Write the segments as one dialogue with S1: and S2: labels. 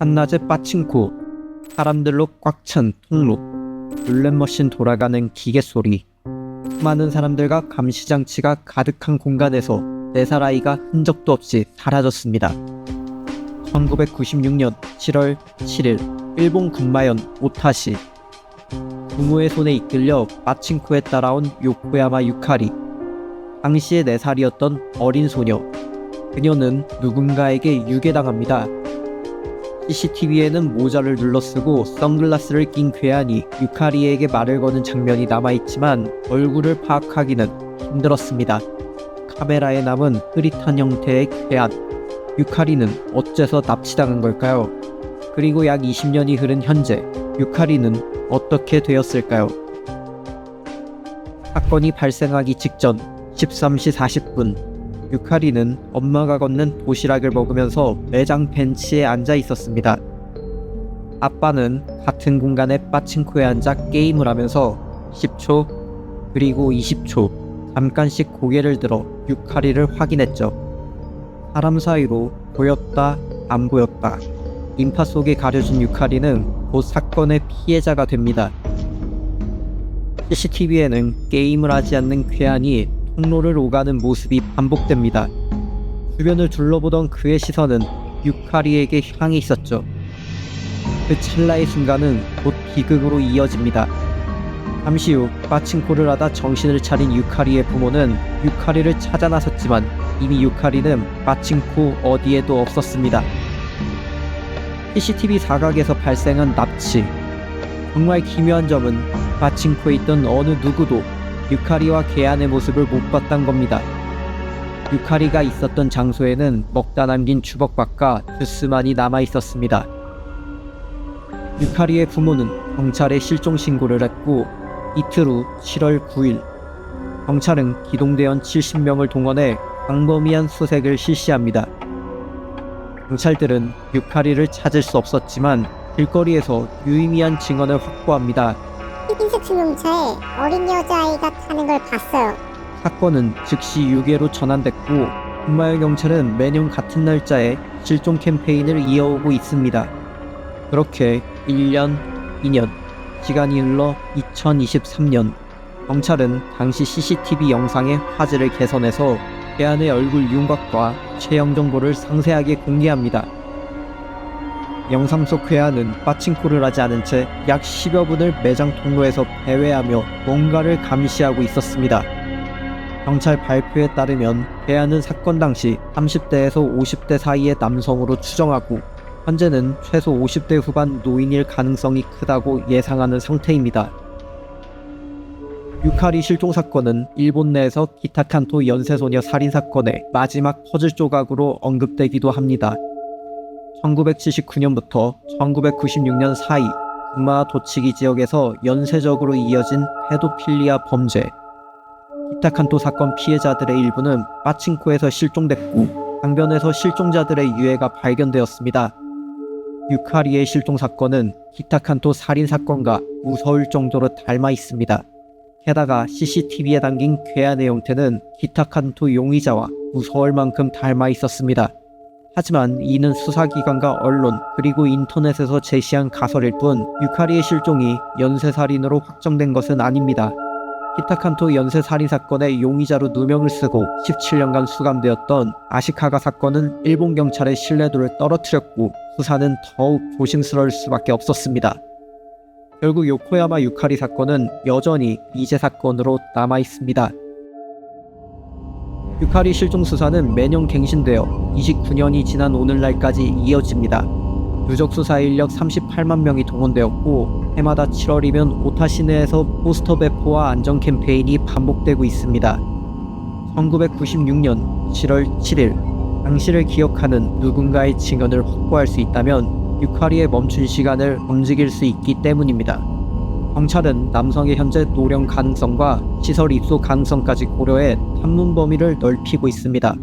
S1: 한낮의 빠칭코, 사람들로 꽉 찬 통로, 룰렛머신 돌아가는 기계 소리, 수많은 사람들과 감시장치가 가득한 공간에서 4살 아이가 흔적도 없이 사라졌습니다. 1996년 7월 7일 일본 군마현 오타시. 부모의 손에 이끌려 빠칭코에 따라온 요코야마 유카리. 당시에 4살이었던 어린 소녀. 그녀는 누군가에게 유괴당합니다. CCTV에는 모자를 눌러쓰고 선글라스를 낀 괴한이 유카리에게 말을 거는 장면이 남아있지만 얼굴을 파악하기는 힘들었습니다. 카메라에 남은 흐릿한 형태의 괴한. 유카리는 어째서 납치당한 걸까요? 그리고 약 20년이 흐른 현재 유카리는 어떻게 되었을까요? 사건이 발생하기 직전 13시 40분 유카리는 엄마가 건넨 도시락을 먹으면서 매장 벤치에 앉아 있었습니다. 아빠는 같은 공간에 빠칭코에 앉아 게임을 하면서 10초 그리고 20초 잠깐씩 고개를 들어 유카리를 확인했죠. 사람 사이로 보였다 안 보였다. 인파 속에 가려진 유카리는 곧 사건의 피해자가 됩니다. CCTV에는 게임을 하지 않는 괴한이 통로를 오가는 모습이 반복됩니다. 주변을 둘러보던 그의 시선은 유카리에게 향해 있었죠. 그 찰나의 순간은 곧 비극으로 이어집니다. 잠시 후 빠칭코를 하다 정신을 차린 유카리의 부모는 유카리를 찾아 나섰지만 이미 유카리는 빠칭코 어디에도 없었습니다. CCTV 사각에서 발생한 납치. 정말 기묘한 점은 빠칭코에 있던 어느 누구도 유카리와 괴한의 모습을 못 봤단 겁니다. 유카리가 있었던 장소에는 먹다 남긴 주먹밥과 주스만이 남아 있었습니다. 유카리의 부모는 경찰에 실종 신고를 했고 이틀 후 7월 9일 경찰은 기동대원 70명을 동원해 광범위한 수색을 실시합니다. 경찰들은 유카리를 찾을 수 없었지만 길거리에서 유의미한 증언을 확보합니다.
S2: 흰색 승용차에 어린 여자아이가 타는 걸 봤어요.
S1: 사건은 즉시 유괴로 전환됐고 군마현 경찰은 매년 같은 날짜에 실종 캠페인을 이어오고 있습니다. 그렇게 1년, 2년, 시간이 흘러 2023년 경찰은 당시 CCTV 영상의 화질을 개선해서 괴한의 얼굴 윤곽과 체형 정보를 상세하게 공개합니다. 영상 속 괴한은 빠칭코를 하지 않은 채 약 10여 분을 매장 통로에서 배회하며 뭔가를 감시하고 있었습니다. 경찰 발표에 따르면 괴한은 사건 당시 30대에서 50대 사이의 남성으로 추정하고 현재는 최소 50대 후반 노인일 가능성이 크다고 예상하는 상태입니다. 유카리 실종 사건은 일본 내에서 기타칸토 연쇄소녀 살인사건의 마지막 퍼즐 조각으로 언급되기도 합니다. 1979년부터 1996년 사이 군마 도치기 지역에서 연쇄적으로 이어진 페도필리아 범죄. 기타칸토 사건 피해자들의 일부는 빠칭코에서 실종됐고 강변에서 실종자들의 유해가 발견되었습니다. 유카리의 실종 사건은 기타칸토 살인 사건과 무서울 정도로 닮아 있습니다. 게다가 CCTV에 담긴 괴한의 형태는 기타칸토 용의자와 무서울 만큼 닮아 있었습니다. 하지만 이는 수사기관과 언론 그리고 인터넷에서 제시한 가설일 뿐 유카리의 실종이 연쇄살인으로 확정된 것은 아닙니다. 기타칸토 연쇄살인 사건의 용의자로 누명을 쓰고 17년간 수감되었던 아시카가 사건은 일본 경찰의 신뢰도를 떨어뜨렸고 수사는 더욱 조심스러울 수밖에 없었습니다. 결국 요코야마 유카리 사건은 여전히 미제 사건으로 남아있습니다. 유카리 실종 수사는 매년 갱신되어 29년이 지난 오늘날까지 이어집니다. 누적 수사 인력 38만 명이 동원되었고 해마다 7월이면 오타시 내에서 포스터 배포와 안전 캠페인이 반복되고 있습니다. 1996년 7월 7일 당시를 기억하는 누군가의 증언을 확보할 수 있다면 유카리의 멈춘 시간을 움직일 수 있기 때문입니다. 경찰은 남성의 현재 노령 가능성과 시설 입소 가능성까지 고려해 탐문 범위를 넓히고 있습니다.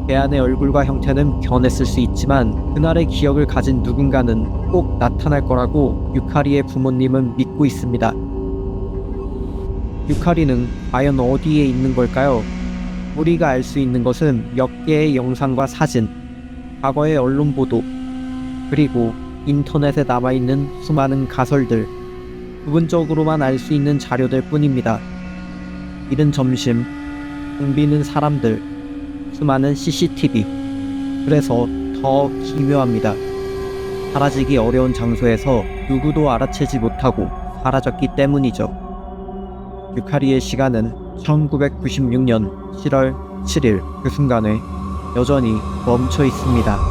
S1: 괴한의 얼굴과 형태는 변했을 수 있지만 그날의 기억을 가진 누군가는 꼭 나타날 거라고 유카리의 부모님은 믿고 있습니다. 유카리는 과연 어디에 있는 걸까요? 우리가 알 수 있는 것은 몇 개의 영상과 사진, 과거의 언론 보도, 그리고 인터넷에 남아있는 수많은 가설들, 부분적으로만 알 수 있는 자료들 뿐입니다. 이른 점심, 붐비는 사람들, 수많은 CCTV. 그래서 더 기묘합니다. 사라지기 어려운 장소에서 누구도 알아채지 못하고 사라졌기 때문이죠. 유카리의 시간은 1996년 7월 7일 그 순간에 여전히 멈춰 있습니다.